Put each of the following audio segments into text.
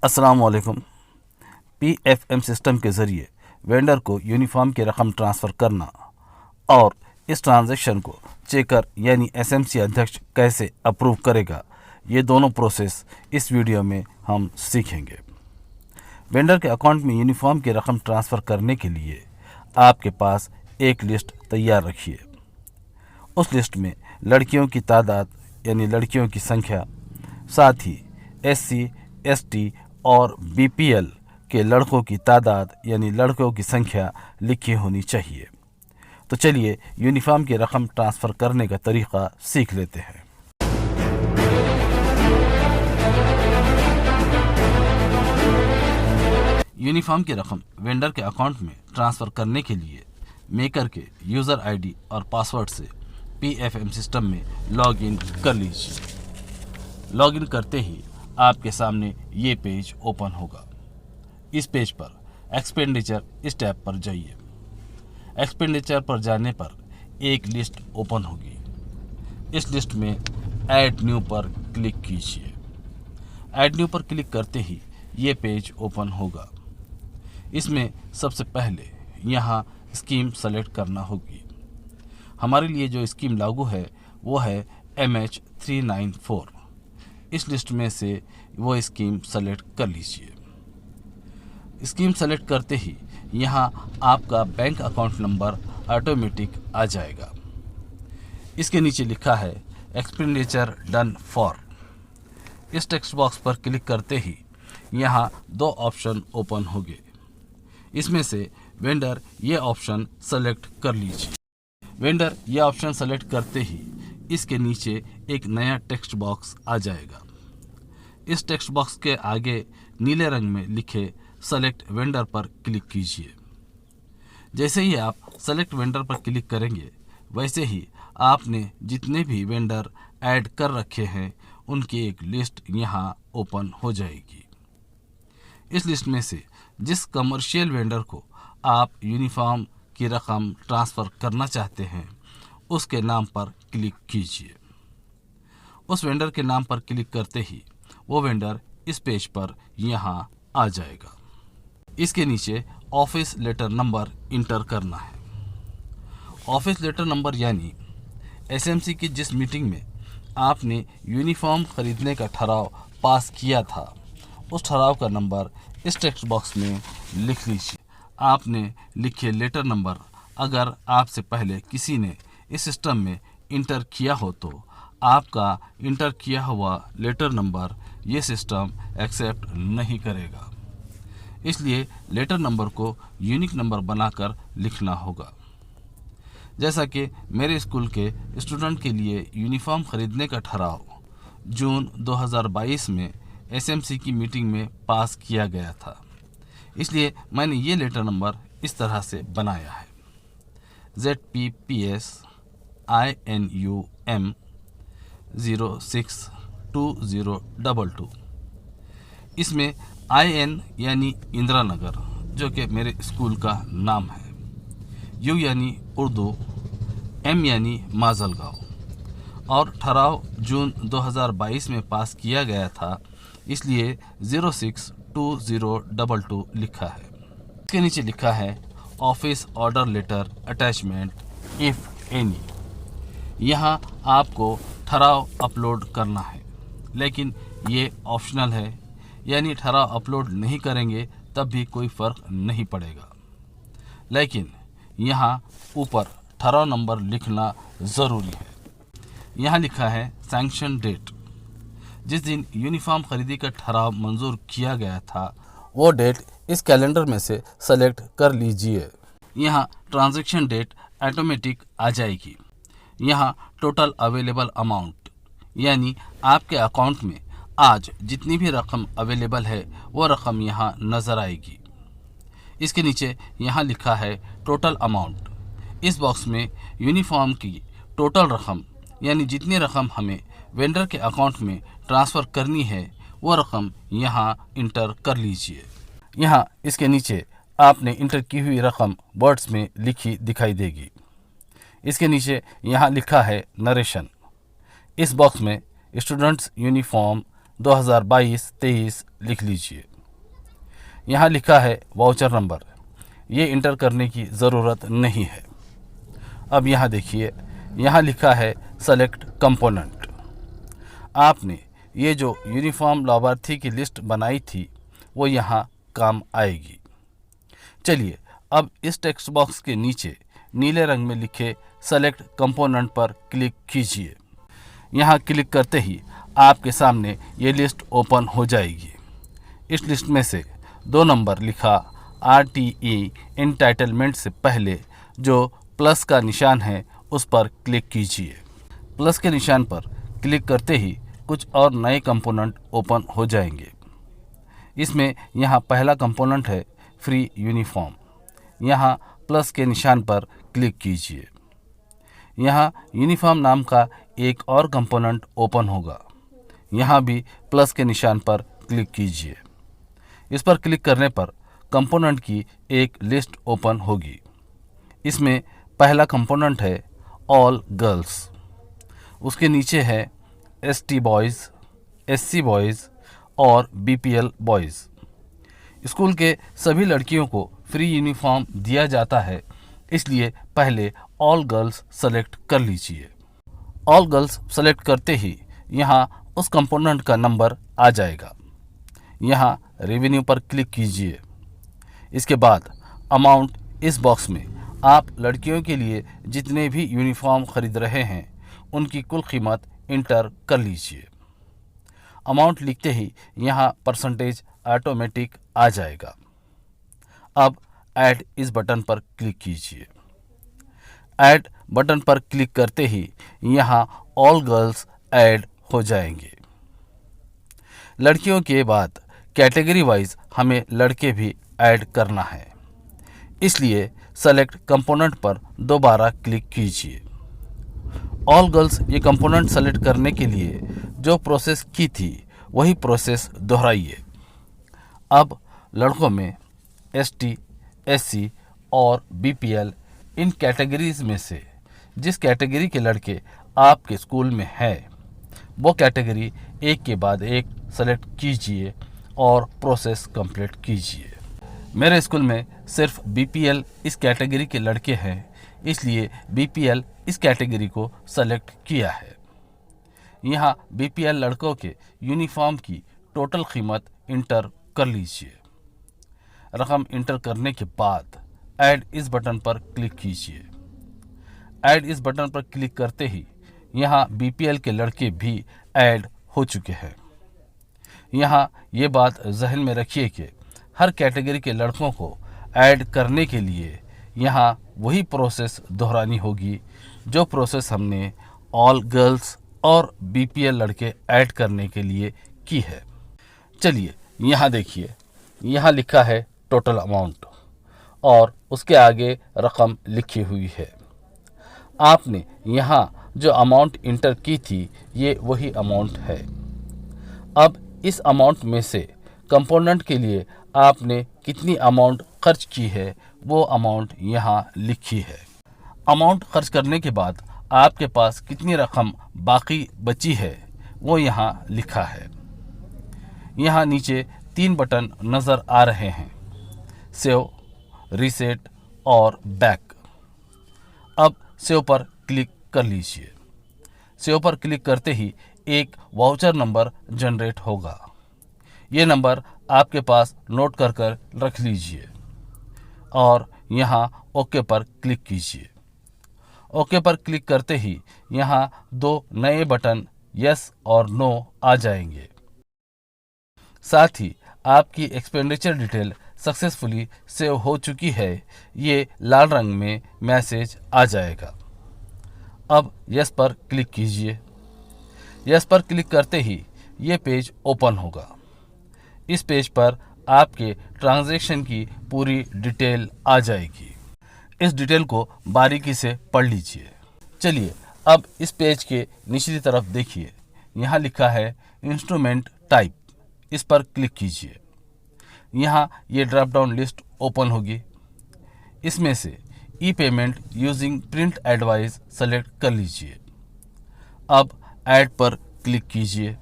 अस्सलाम वालेकुम। PFM system के ज़रिए वेंडर को यूनिफॉर्म की रकम ट्रांसफ़र करना और इस ट्रांजैक्शन को चेकर यानी एसएमसी अध्यक्ष कैसे अप्रूव करेगा, ये दोनों प्रोसेस इस वीडियो में हम सीखेंगे। वेंडर के अकाउंट में यूनिफॉर्म की रकम ट्रांसफ़र करने के लिए आपके पास एक लिस्ट तैयार रखिए। उस लिस्ट में लड़कियों की तादाद यानी लड़कियों की संख्या, साथ ही एससी, एसटी और बीपीएल के लड़कों की तादाद यानी लड़कों की संख्या लिखी होनी चाहिए। तो चलिए यूनिफॉर्म की रकम ट्रांसफ़र करने का तरीक़ा सीख लेते हैं। यूनिफॉर्म की रकम वेंडर के अकाउंट में ट्रांसफ़र करने के लिए मेकर के यूज़र आईडी और पासवर्ड से पीएफएम सिस्टम में लॉगिन कर लीजिए। लॉगिन करते ही आपके सामने ये पेज ओपन होगा। इस पेज पर एक्सपेंडिचर इस टैब पर जाइए। एक्सपेंडिचर पर जाने पर एक लिस्ट ओपन होगी। इस लिस्ट में ऐड न्यू पर क्लिक कीजिए। ऐड न्यू पर क्लिक करते ही ये पेज ओपन होगा। इसमें सबसे पहले यहाँ स्कीम सेलेक्ट करना होगी। हमारे लिए जो स्कीम लागू है वो है MH394। इस लिस्ट में से वो स्कीम सेलेक्ट कर लीजिए। स्कीम सेलेक्ट करते ही यहाँ आपका बैंक अकाउंट नंबर ऑटोमेटिक आ जाएगा। इसके नीचे लिखा है एक्सपेंडिचर डन फॉर। इस टेक्स्ट बॉक्स पर क्लिक करते ही यहाँ दो ऑप्शन ओपन होंगे। इसमें से वेंडर ये ऑप्शन सेलेक्ट कर लीजिए। वेंडर ये ऑप्शन सेलेक्ट करते ही इसके नीचे एक नया टेक्स्ट बॉक्स आ जाएगा। इस टेक्स्ट बॉक्स के आगे नीले रंग में लिखे सेलेक्ट वेंडर पर क्लिक कीजिए। जैसे ही आप सेलेक्ट वेंडर पर क्लिक करेंगे, वैसे ही आपने जितने भी वेंडर ऐड कर रखे हैं उनकी एक लिस्ट यहाँ ओपन हो जाएगी। इस लिस्ट में से जिस कमर्शियल वेंडर को आप यूनिफॉर्म की रकम ट्रांसफ़र करना चाहते हैं उसके नाम पर क्लिक कीजिए। उस वेंडर के नाम पर क्लिक करते ही वो वेंडर इस पेज पर यहाँ आ जाएगा। इसके नीचे ऑफिस लेटर नंबर इंटर करना है। ऑफिस लेटर नंबर यानी एसएमसी की जिस मीटिंग में आपने यूनिफॉर्म खरीदने का ठराव पास किया था, उस ठराव का नंबर इस टेक्स्ट बॉक्स में लिख लीजिए। आपने लिखे लेटर नंबर अगर आपसे पहले किसी ने इस सिस्टम में इंटर किया हो तो आपका इंटर किया हुआ लेटर नंबर ये सिस्टम एक्सेप्ट नहीं करेगा। इसलिए लेटर नंबर को यूनिक नंबर बनाकर लिखना होगा। जैसा कि मेरे स्कूल के स्टूडेंट के लिए यूनिफॉर्म खरीदने का ठराव जून 2022 में एसएमसी की मीटिंग में पास किया गया था, इसलिए मैंने ये लेटर नंबर इस तरह से बनाया है। ZPPS INUM 062022। इसमें IN यानी इंदिरा नगर जो कि मेरे स्कूल का नाम है, U यानी उर्दू, M यानी माजलगांव और ठराव जून 2022 में पास किया गया था, इसलिए 062022 लिखा है। इसके नीचे लिखा है office order letter attachment if any. यहाँ आपको ठराव अपलोड करना है, लेकिन ये ऑप्शनल है, यानी ठराव अपलोड नहीं करेंगे तब भी कोई फ़र्क नहीं पड़ेगा। लेकिन यहाँ ऊपर ठराव नंबर लिखना ज़रूरी है। यहाँ लिखा है सैंक्शन डेट। जिस दिन यूनिफॉर्म खरीदी का ठराव मंजूर किया गया था वो डेट इस कैलेंडर में से सेलेक्ट कर लीजिए। यहाँ ट्रांजैक्शन डेट ऑटोमेटिक आ जाएगी। यहाँ टोटल अवेलेबल अमाउंट यानी आपके अकाउंट में आज जितनी भी रकम अवेलेबल है वो रकम यहाँ नज़र आएगी। इसके नीचे यहाँ लिखा है टोटल अमाउंट। इस बॉक्स में यूनिफॉर्म की टोटल रकम यानी जितनी रकम हमें वेंडर के अकाउंट में ट्रांसफ़र करनी है वो रकम यहाँ इंटर कर लीजिए। यहाँ इसके नीचे आपने इंटर की हुई रकम वर्ड्स में लिखी दिखाई देगी। इसके नीचे यहाँ लिखा है नरेशन। इस बॉक्स में स्टूडेंट्स यूनिफॉर्म 2022-23 लिख लीजिए। यहाँ लिखा है वाउचर नंबर, ये इंटर करने की ज़रूरत नहीं है। अब यहाँ देखिए, यहाँ लिखा है सेलेक्ट कंपोनेंट। आपने ये जो यूनिफॉर्म लाभार्थी की लिस्ट बनाई थी वो यहाँ काम आएगी। चलिए अब इस टेक्स्ट बॉक्स के नीचे नीले रंग में लिखे सेलेक्ट कंपोनेंट पर क्लिक कीजिए। यहाँ क्लिक करते ही आपके सामने ये लिस्ट ओपन हो जाएगी। इस लिस्ट में से 2 नंबर लिखा RTE एंटाइटलमेंट से पहले जो प्लस का निशान है उस पर क्लिक कीजिए। प्लस के निशान पर क्लिक करते ही कुछ और नए कंपोनेंट ओपन हो जाएंगे। इसमें यहाँ पहला कंपोनेंट है फ्री यूनिफॉर्म। यहाँ प्लस के निशान पर क्लिक कीजिए। यहाँ यूनिफॉर्म नाम का एक और कंपोनेंट ओपन होगा। यहाँ भी प्लस के निशान पर क्लिक कीजिए। इस पर क्लिक करने पर कंपोनेंट की एक लिस्ट ओपन होगी। इसमें पहला कंपोनेंट है ऑल गर्ल्स, उसके नीचे है ST बॉयज़, SC बॉयज़ और BPL बॉयज़। स्कूल के सभी लड़कियों को फ्री यूनिफॉर्म दिया जाता है, इसलिए पहले ऑल गर्ल्स सेलेक्ट कर लीजिए। ऑल गर्ल्स सेलेक्ट करते ही यहाँ उस कंपोनेंट का नंबर आ जाएगा। यहाँ रेवेन्यू पर क्लिक कीजिए। इसके बाद अमाउंट, इस बॉक्स में आप लड़कियों के लिए जितने भी यूनिफॉर्म खरीद रहे हैं उनकी कुल कीमत इंटर कर लीजिए। अमाउंट लिखते ही यहाँ परसेंटेज ऑटोमेटिक आ जाएगा। अब ऐड इस बटन पर क्लिक कीजिए। ऐड बटन पर क्लिक करते ही यहाँ ऑल गर्ल्स ऐड हो जाएंगे। लड़कियों के बाद कैटेगरी वाइज हमें लड़के भी ऐड करना है, इसलिए सेलेक्ट कंपोनेंट पर दोबारा क्लिक कीजिए। ऑल गर्ल्स ये कंपोनेंट सेलेक्ट करने के लिए जो प्रोसेस की थी वही प्रोसेस दोहराइए। अब लड़कों में ST, SC और BPL इन कैटेगरीज में से जिस कैटेगरी के लड़के आपके स्कूल में है वो कैटेगरी एक के बाद एक सेलेक्ट कीजिए और प्रोसेस कंप्लीट कीजिए। मेरे स्कूल में सिर्फ BPL इस कैटेगरी के लड़के हैं, इसलिए BPL इस कैटेगरी को सेलेक्ट किया है। यहाँ BPL लड़कों के यूनिफॉर्म की टोटल कीमत इंटर कर लीजिए। रकम इंटर करने के बाद ऐड इस बटन पर क्लिक कीजिए। ऐड इस बटन पर क्लिक करते ही यहाँ BPL के लड़के भी ऐड हो चुके हैं। यहाँ ये बात जहन में रखिए कि हर कैटेगरी के लड़कों को ऐड करने के लिए यहाँ वही प्रोसेस दोहरानी होगी जो प्रोसेस हमने ऑल गर्ल्स और BPL लड़के ऐड करने के लिए की है। चलिए यहाँ देखिए, यहाँ लिखा है टोटल अमाउंट और उसके आगे रकम लिखी हुई है। आपने यहाँ जो अमाउंट इंटर की थी ये वही अमाउंट है। अब इस अमाउंट में से कंपोनेंट के लिए आपने कितनी अमाउंट खर्च की है वो अमाउंट यहाँ लिखी है। अमाउंट खर्च करने के बाद आपके पास कितनी रकम बाकी बची है वो यहाँ लिखा है। यहाँ नीचे 3 बटन नज़र आ रहे हैं, सेव, रीसेट और बैक। अब सेव पर क्लिक कर लीजिए। सेव पर क्लिक करते ही एक वाउचर नंबर जनरेट होगा। ये नंबर आपके पास नोट कर रख लीजिए और यहाँ ओके पर क्लिक कीजिए। ओके पर क्लिक करते ही यहाँ 2 नए बटन यस और नो आ जाएंगे। साथ ही आपकी एक्सपेंडिचर डिटेल सक्सेसफुली सेव हो चुकी है, ये लाल रंग में मैसेज आ जाएगा। अब यस पर क्लिक कीजिए। यस पर क्लिक करते ही ये पेज ओपन होगा। इस पेज पर आपके ट्रांजैक्शन की पूरी डिटेल आ जाएगी। इस डिटेल को बारीकी से पढ़ लीजिए। चलिए अब इस पेज के निचली तरफ देखिए, यहाँ लिखा है इंस्ट्रूमेंट टाइप, इस पर क्लिक कीजिए। यहाँ ये ड्रॉप डाउन लिस्ट ओपन होगी। इसमें से e payment using print advice select कर लीजिए। अब ऐड पर क्लिक कीजिए।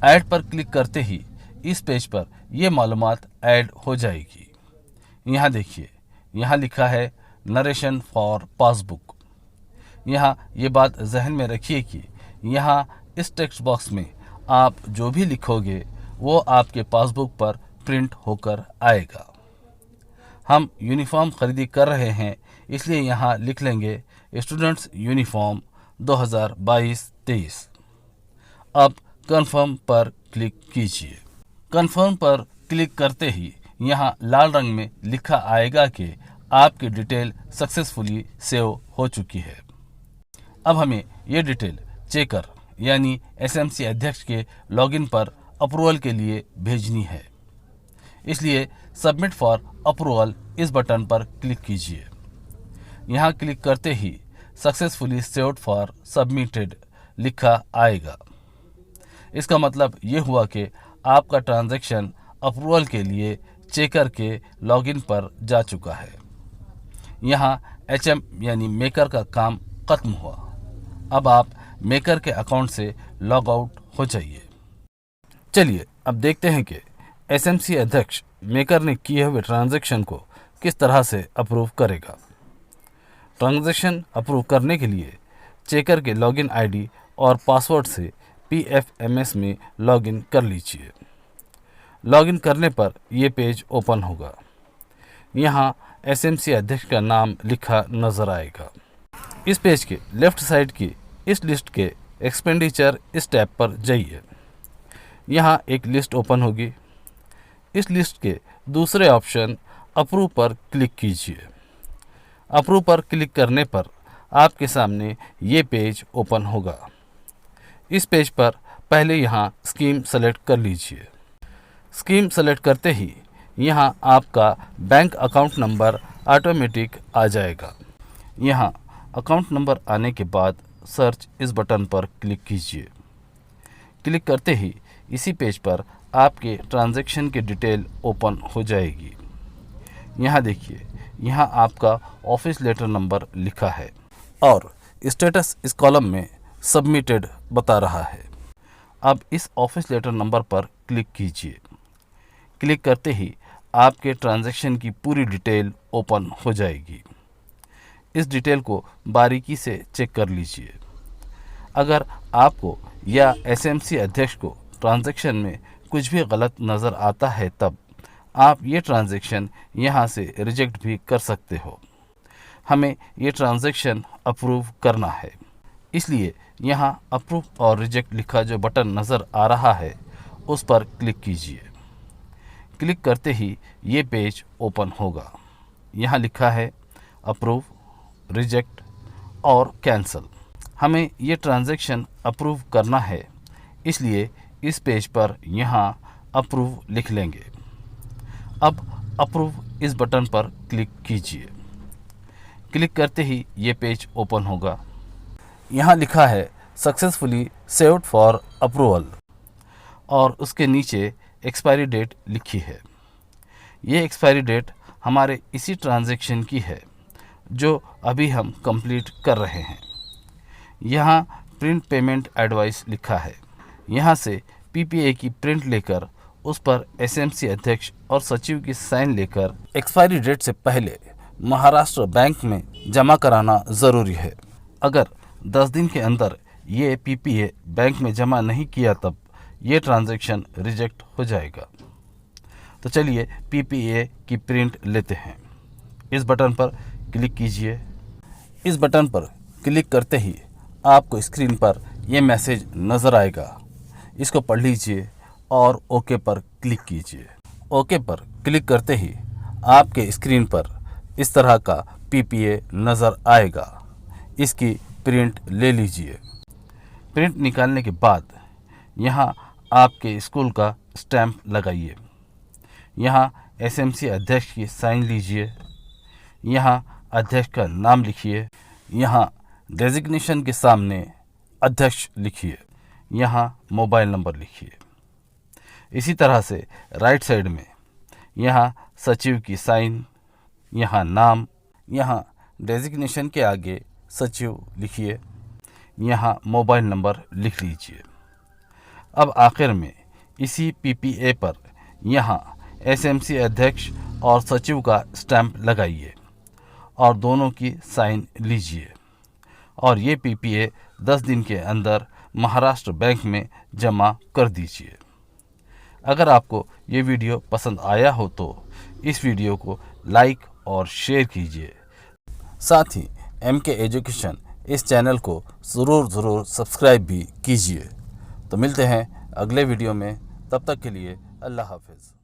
ऐड पर क्लिक करते ही इस पेज पर ये मालूमात ऐड हो जाएगी। यहाँ देखिए, यहाँ लिखा है नरेशन फॉर पासबुक। यहाँ ये बात जहन में रखिए कि यहाँ इस टेक्स्ट बॉक्स में आप जो भी लिखोगे वो आपके पासबुक पर प्रिंट होकर आएगा। हम यूनिफॉर्म खरीदी कर रहे हैं, इसलिए यहाँ लिख लेंगे स्टूडेंट्स यूनिफॉर्म 2022-23। अब कन्फर्म पर क्लिक कीजिए। कन्फर्म पर क्लिक करते ही यहाँ लाल रंग में लिखा आएगा कि आपकी डिटेल सक्सेसफुली सेव हो चुकी है। अब हमें ये डिटेल चेकर यानी एसएमसी अध्यक्ष के लॉगिन पर अप्रूवल के लिए भेजनी है, इसलिए सबमिट फॉर अप्रूवल इस बटन पर क्लिक कीजिए। यहाँ क्लिक करते ही सक्सेसफुली सेव्ड फॉर सबमिटेड लिखा आएगा। इसका मतलब ये हुआ कि आपका ट्रांजैक्शन अप्रूवल के लिए चेकर के लॉगिन पर जा चुका है। यहाँ एचएम यानी मेकर का काम खत्म हुआ। अब आप मेकर के अकाउंट से लॉग आउट हो जाइए। चलिए अब देखते हैं कि एसएमसी अध्यक्ष मेकर ने किए हुए ट्रांजैक्शन को किस तरह से अप्रूव करेगा। ट्रांजैक्शन अप्रूव करने के लिए चेकर के लॉगिन आईडी और पासवर्ड से PFMS में लॉगिन कर लीजिए। लॉगिन करने पर ये पेज ओपन होगा। यहाँ एसएमसी अध्यक्ष का नाम लिखा नज़र आएगा। इस पेज के लेफ्ट साइड की इस लिस्ट के एक्सपेंडिचर इस टैब पर जाइए। यहाँ एक लिस्ट ओपन होगी। इस लिस्ट के दूसरे ऑप्शन अप्रूव पर क्लिक कीजिए। अप्रूव पर क्लिक करने पर आपके सामने ये पेज ओपन होगा। इस पेज पर पहले यहाँ स्कीम सेलेक्ट कर लीजिए। स्कीम सेलेक्ट करते ही यहाँ आपका बैंक अकाउंट नंबर ऑटोमेटिक आ जाएगा। यहाँ अकाउंट नंबर आने के बाद सर्च इस बटन पर क्लिक कीजिए। क्लिक करते ही इसी पेज पर आपके ट्रांजैक्शन की डिटेल ओपन हो जाएगी। यहाँ देखिए, यहाँ आपका ऑफिस लेटर नंबर लिखा है और स्टेटस इस कॉलम में सबमिटेड बता रहा है। अब इस ऑफिस लेटर नंबर पर क्लिक कीजिए। क्लिक करते ही आपके ट्रांजैक्शन की पूरी डिटेल ओपन हो जाएगी। इस डिटेल को बारीकी से चेक कर लीजिए। अगर आपको या एसएमसी अध्यक्ष को ट्रांजैक्शन में कुछ भी गलत नज़र आता है तब आप ये ट्रांजैक्शन यहाँ से रिजेक्ट भी कर सकते हो। हमें ये ट्रांजैक्शन अप्रूव करना है, इसलिए यहाँ अप्रूव और रिजेक्ट लिखा जो बटन नज़र आ रहा है उस पर क्लिक कीजिए। क्लिक करते ही ये पेज ओपन होगा। यहाँ लिखा है अप्रूव, रिजेक्ट और कैंसल। हमें ये ट्रांजैक्शन अप्रूव करना है, इसलिए इस पेज पर यहाँ अप्रूव लिख लेंगे। अब अप्रूव इस बटन पर क्लिक कीजिए। क्लिक करते ही ये पेज ओपन होगा। यहाँ लिखा है सक्सेसफुली सेव्ड फॉर अप्रूवल और उसके नीचे एक्सपायरी डेट लिखी है। ये एक्सपायरी डेट हमारे इसी ट्रांजैक्शन की है जो अभी हम कंप्लीट कर रहे हैं। यहाँ प्रिंट पेमेंट एडवाइस लिखा है। यहाँ से PPA की प्रिंट लेकर उस पर एसएमसी अध्यक्ष और सचिव की साइन लेकर एक्सपायरी डेट से पहले महाराष्ट्र बैंक में जमा कराना ज़रूरी है। अगर 10 दिन के अंदर ये PPA बैंक में जमा नहीं किया तब ये ट्रांजैक्शन रिजेक्ट हो जाएगा। तो चलिए PPA की प्रिंट लेते हैं। इस बटन पर क्लिक कीजिए। इस बटन पर क्लिक करते ही आपको स्क्रीन पर ये मैसेज नज़र आएगा। इसको पढ़ लीजिए और ओके पर क्लिक कीजिए। ओके पर क्लिक करते ही आपके स्क्रीन पर इस तरह का PPA नज़र आएगा। इसकी प्रिंट ले लीजिए। प्रिंट निकालने के बाद यहाँ आपके स्कूल का स्टैम्प लगाइए। यहाँ एसएमसी अध्यक्ष की साइन लीजिए। यहाँ अध्यक्ष का नाम लिखिए। यहाँ डेजिग्नेशन के सामने अध्यक्ष लिखिए। यहाँ मोबाइल नंबर लिखिए। इसी तरह से राइट साइड में यहाँ सचिव की साइन, यहाँ नाम, यहाँ डेजिग्नेशन के आगे सचिव लिखिए। यहाँ मोबाइल नंबर लिख लीजिए। अब आखिर में इसी पीपीए पर यहाँ एसएमसी अध्यक्ष और सचिव का स्टैंप लगाइए और दोनों की साइन लीजिए और ये पीपीए 10 दिन के अंदर महाराष्ट्र बैंक में जमा कर दीजिए। अगर आपको ये वीडियो पसंद आया हो तो इस वीडियो को लाइक और शेयर कीजिए। साथ ही MK एजुकेशन इस चैनल को ज़रूर सब्सक्राइब भी कीजिए। तो मिलते हैं अगले वीडियो में, तब तक के लिए अल्लाह हाफिज़।